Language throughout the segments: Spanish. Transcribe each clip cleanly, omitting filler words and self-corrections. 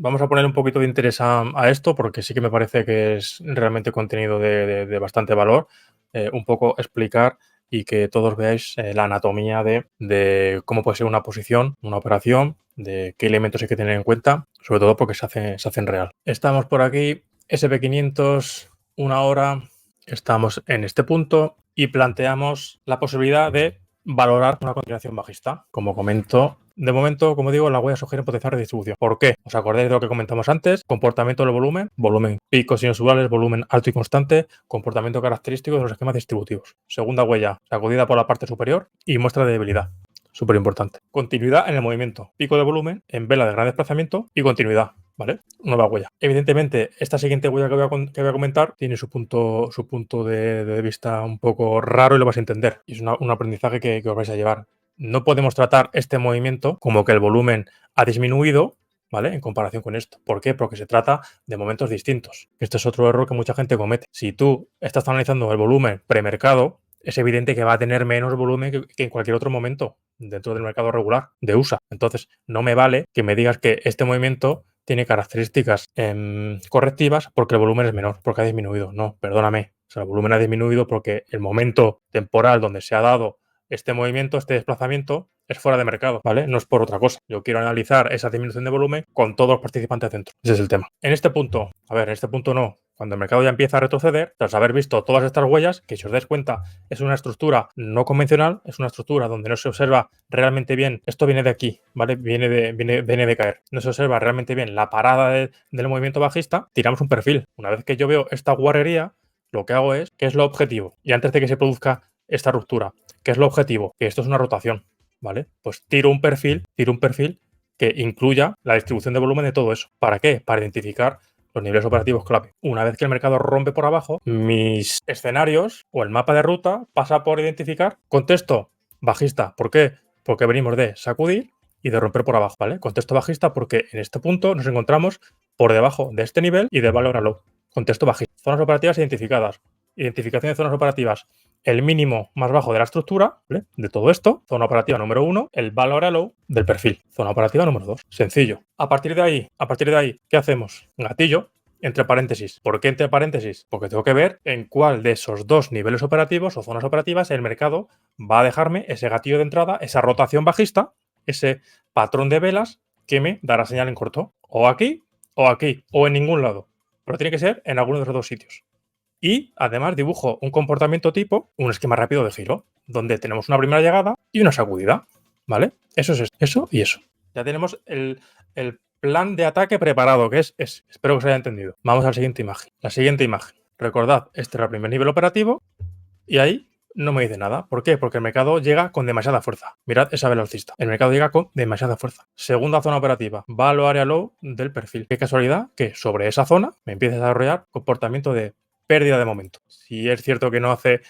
vamos a poner un poquito de interés a esto porque sí que me parece que es realmente contenido de bastante valor. Un poco explicar y que todos veáis la anatomía de cómo puede ser una posición, una operación, de qué elementos hay que tener en cuenta, sobre todo porque se hacen real. Estamos por aquí, SP500, una hora, estamos en este punto y planteamos la posibilidad de valorar una continuación bajista. Como comento, de momento, como digo, la huella sugiere potencial redistribución. ¿Por qué? ¿Os acordáis de lo que comentamos antes? Comportamiento del volumen, volumen picos inusuales, volumen alto y constante, comportamiento característico de los esquemas distributivos. Segunda huella, sacudida por la parte superior y muestra de debilidad. Súper importante. Continuidad en el movimiento, pico de volumen en vela de gran desplazamiento y continuidad. ¿Vale? Nueva huella. Evidentemente, esta siguiente huella que voy a comentar tiene su punto de vista un poco raro y lo vais a entender. Y es un aprendizaje que os vais a llevar. No podemos tratar este movimiento como que el volumen ha disminuido, ¿vale? En comparación con esto. ¿Por qué? Porque se trata de momentos distintos. Este es otro error que mucha gente comete. Si tú estás analizando el volumen premercado, es evidente que va a tener menos volumen que en cualquier otro momento dentro del mercado regular de USA. Entonces, no me vale que me digas que este movimiento tiene características correctivas porque el volumen es menor, porque ha disminuido. No, perdóname. O sea, el volumen ha disminuido porque el momento temporal donde se ha dado este movimiento, este desplazamiento, es fuera de mercado, ¿vale? No es por otra cosa. Yo quiero analizar esa disminución de volumen con todos los participantes dentro. Ese es el tema. En este punto no. Cuando el mercado ya empieza a retroceder, tras haber visto todas estas huellas, que si os dais cuenta es una estructura no convencional, es una estructura donde no se observa realmente bien, esto viene de aquí, ¿vale? Viene de caer. No se observa realmente bien la parada del movimiento bajista, tiramos un perfil. Una vez que yo veo esta guarrería, lo que hago es, ¿qué es lo objetivo? Y antes de que se produzca esta ruptura, ¿qué es lo objetivo? Que esto es una rotación, ¿vale? Pues tiro un perfil que incluya la distribución de volumen de todo eso. ¿Para qué? Para identificar los niveles operativos clave. Una vez que el mercado rompe por abajo, mis escenarios o el mapa de ruta pasa por identificar contexto bajista. ¿Por qué? Porque venimos de sacudir y de romper por abajo, ¿vale? Contexto bajista porque en este punto nos encontramos por debajo de este nivel y del valor a low. Contexto bajista. Zonas operativas identificadas. Identificación de zonas operativas. El mínimo más bajo de la estructura, ¿vale? De todo esto, zona operativa número 1, el valor a low del perfil, zona operativa número 2. Sencillo. A partir de ahí, ¿qué hacemos? Gatillo, entre paréntesis. ¿Por qué entre paréntesis? Porque tengo que ver en cuál de esos dos niveles operativos o zonas operativas el mercado va a dejarme ese gatillo de entrada, esa rotación bajista, ese patrón de velas que me dará señal en corto. O aquí, o en ningún lado. Pero tiene que ser en alguno de los dos sitios. Y además dibujo un comportamiento tipo, un esquema rápido de giro, donde tenemos una primera llegada y una sacudida, ¿vale? Eso es eso y eso. Ya tenemos el plan de ataque preparado, que es ese. Espero que os haya entendido. Vamos a la siguiente imagen. La siguiente imagen. Recordad, este era el primer nivel operativo y ahí no me dice nada. ¿Por qué? Porque el mercado llega con demasiada fuerza. Mirad esa vela alcista. El mercado llega con demasiada fuerza. Segunda zona operativa. Va a lo área low del perfil. Qué casualidad que sobre esa zona me empieza a desarrollar comportamiento de pérdida de momento. Si es cierto que no hace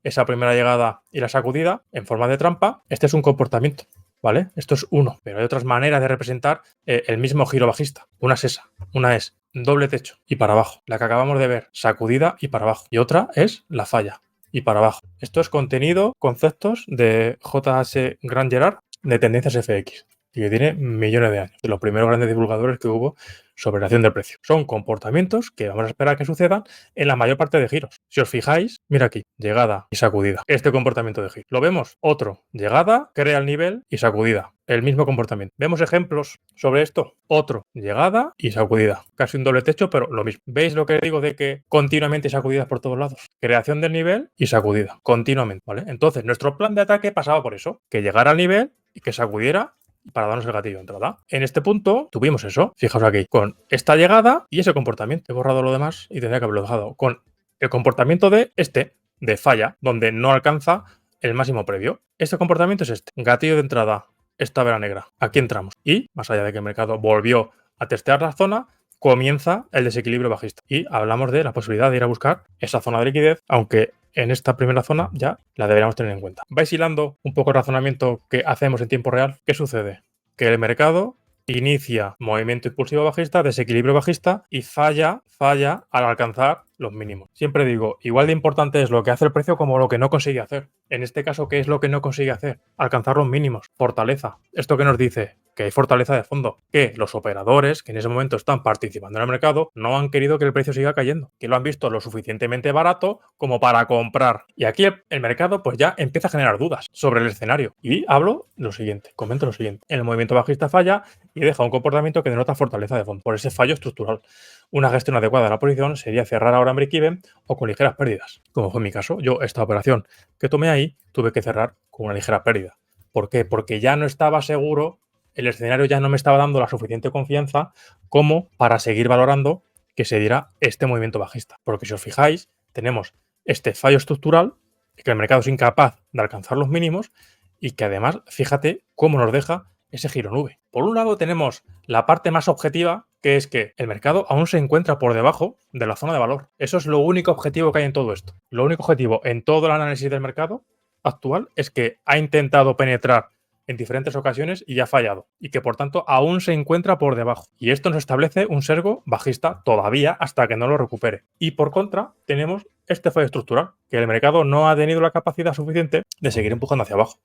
esa primera llegada y la sacudida en forma de trampa, este es un comportamiento, ¿vale? Esto es uno, pero hay otras maneras de representar el mismo giro bajista. Una es esa, una es doble techo y para abajo, la que acabamos de ver, sacudida y para abajo, y otra es la falla y para abajo. Esto es contenido, conceptos de J.H. Grant Gerard de tendencias FX y que tiene millones de años, de los primeros grandes divulgadores que hubo sobre la acción del precio. Son comportamientos que vamos a esperar que sucedan en la mayor parte de giros. Si os fijáis, mira aquí, llegada y sacudida. Este comportamiento de giro. ¿Lo vemos? Otro, llegada, crea el nivel y sacudida. El mismo comportamiento. ¿Vemos ejemplos sobre esto? Otro, llegada y sacudida. Casi un doble techo, pero lo mismo. ¿Veis lo que digo de que continuamente sacudidas por todos lados? Creación del nivel y sacudida. Continuamente, ¿vale? Entonces, nuestro plan de ataque pasaba por eso. Que llegara al nivel y que sacudiera para darnos el gatillo de entrada. En este punto tuvimos eso, fijaos aquí, con esta llegada y ese comportamiento. He borrado lo demás y tendría que haberlo dejado. Con el comportamiento de falla, donde no alcanza el máximo previo. Este comportamiento es este, gatillo de entrada, esta vela negra. Aquí entramos. Y, más allá de que el mercado volvió a testear la zona, comienza el desequilibrio bajista. Y hablamos de la posibilidad de ir a buscar esa zona de liquidez, aunque en esta primera zona ya la deberíamos tener en cuenta. ¿Vais hilando un poco el razonamiento que hacemos en tiempo real? ¿Qué sucede? Que el mercado inicia movimiento impulsivo bajista, desequilibrio bajista y falla al alcanzar los mínimos. Siempre digo, igual de importante es lo que hace el precio como lo que no consigue hacer. En este caso, ¿qué es lo que no consigue hacer? Alcanzar los mínimos. Fortaleza. ¿Esto qué nos dice? que hay fortaleza de fondo, que los operadores que en ese momento están participando en el mercado no han querido que el precio siga cayendo, que lo han visto lo suficientemente barato como para comprar. Y aquí el mercado pues ya empieza a generar dudas sobre el escenario. Y hablo lo siguiente, comento lo siguiente. El movimiento bajista falla y deja un comportamiento que denota fortaleza de fondo por ese fallo estructural. Una gestión adecuada de la posición sería cerrar ahora en break-even o con ligeras pérdidas. Como fue mi caso, yo esta operación que tomé ahí tuve que cerrar con una ligera pérdida. ¿Por qué? Porque ya no estaba seguro, el escenario ya no me estaba dando la suficiente confianza como para seguir valorando que se diera este movimiento bajista. Porque si os fijáis, tenemos este fallo estructural, que el mercado es incapaz de alcanzar los mínimos y que además, fíjate cómo nos deja ese giro nube. Por un lado tenemos la parte más objetiva, que es que el mercado aún se encuentra por debajo de la zona de valor. Eso es lo único objetivo que hay en todo esto. Lo único objetivo en todo el análisis del mercado actual es que ha intentado penetrar en diferentes ocasiones y ha fallado, y que por tanto aún se encuentra por debajo. Y esto nos establece un sesgo bajista todavía hasta que no lo recupere. Y por contra, tenemos este fallo estructural, que el mercado no ha tenido la capacidad suficiente de seguir empujando hacia abajo.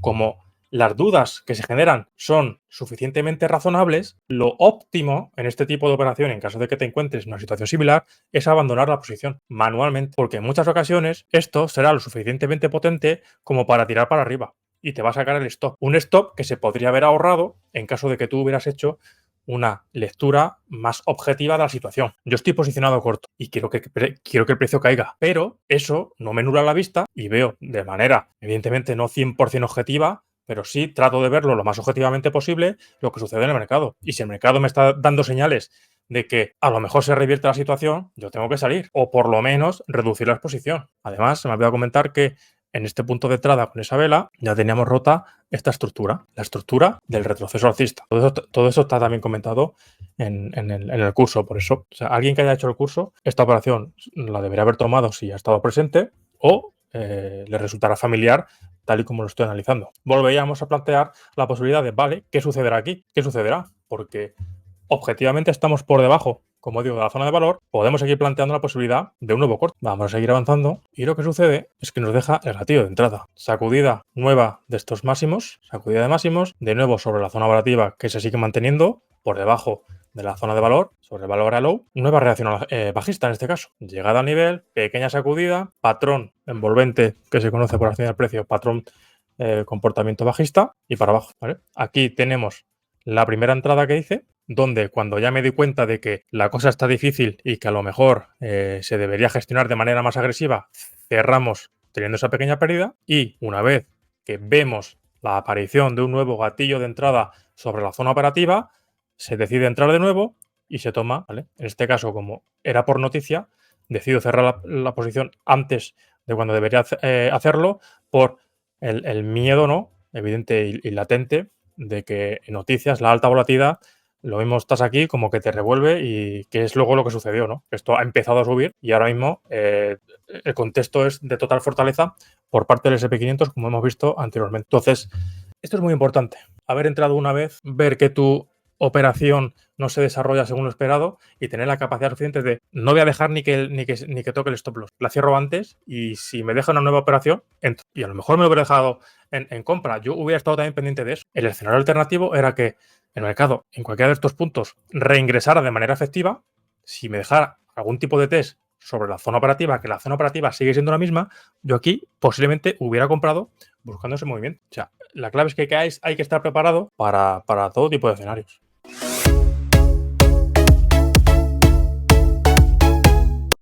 Como las dudas que se generan son suficientemente razonables, lo óptimo en este tipo de operación, en caso de que te encuentres en una situación similar, es abandonar la posición manualmente, porque en muchas ocasiones esto será lo suficientemente potente como para tirar para arriba y te va a sacar el stop. Un stop que se podría haber ahorrado en caso de que tú hubieras hecho una lectura más objetiva de la situación. Yo estoy posicionado corto y quiero que el precio caiga, pero eso no me nubla la vista y veo de manera, evidentemente, no 100% objetiva, pero sí trato de verlo lo más objetivamente posible lo que sucede en el mercado. Y si el mercado me está dando señales de que a lo mejor se revierte la situación, yo tengo que salir o por lo menos reducir la exposición. Además, se me olvidado comentar que en este punto de entrada con esa vela ya teníamos rota esta estructura, la estructura del retroceso alcista. Todo eso está también comentado en el curso. Por eso, o sea, alguien que haya hecho el curso, esta operación la debería haber tomado si ha estado presente o le resultará familiar tal y como lo estoy analizando. Volveríamos a plantear la posibilidad de, vale, ¿qué sucederá aquí? ¿Qué sucederá? Porque objetivamente estamos por debajo, como digo, de la zona de valor, podemos seguir planteando la posibilidad de un nuevo corte. Vamos a seguir avanzando y lo que sucede es que nos deja el gatillo de entrada. Sacudida nueva de estos máximos, sacudida de máximos, de nuevo sobre la zona operativa que se sigue manteniendo por debajo de la zona de valor, sobre el valor a low, nueva reacción bajista en este caso. Llegada al nivel, pequeña sacudida, patrón envolvente que se conoce por acción del precio, patrón comportamiento bajista y para abajo. ¿Vale? Aquí tenemos la primera entrada que hice, donde cuando ya me di cuenta de que la cosa está difícil y que a lo mejor se debería gestionar de manera más agresiva, cerramos teniendo esa pequeña pérdida y una vez que vemos la aparición de un nuevo gatillo de entrada sobre la zona operativa, se decide entrar de nuevo y se toma, ¿vale? En este caso, como era por noticia, decido cerrar la posición antes de cuando debería hacerlo por el miedo, ¿no? Evidente y latente de que en noticias la alta volatilidad, lo mismo estás aquí como que te revuelve y que es luego lo que sucedió, ¿no? Esto ha empezado a subir y ahora mismo el contexto es de total fortaleza por parte del SP500 como hemos visto anteriormente. Entonces, esto es muy importante. Haber entrado una vez, ver que tu operación no se desarrolla según lo esperado y tener la capacidad suficiente de no voy a dejar ni que toque el stop loss. La cierro antes y si me deja una nueva operación, entro. Y a lo mejor me lo hubiera dejado en compra. Yo hubiera estado también pendiente de eso. El escenario alternativo era que el mercado en cualquiera de estos puntos reingresara de manera efectiva. Si me dejara algún tipo de test sobre la zona operativa, que la zona operativa sigue siendo la misma, yo aquí posiblemente hubiera comprado buscando ese movimiento. O sea, la clave es que hay que estar preparado para todo tipo de escenarios.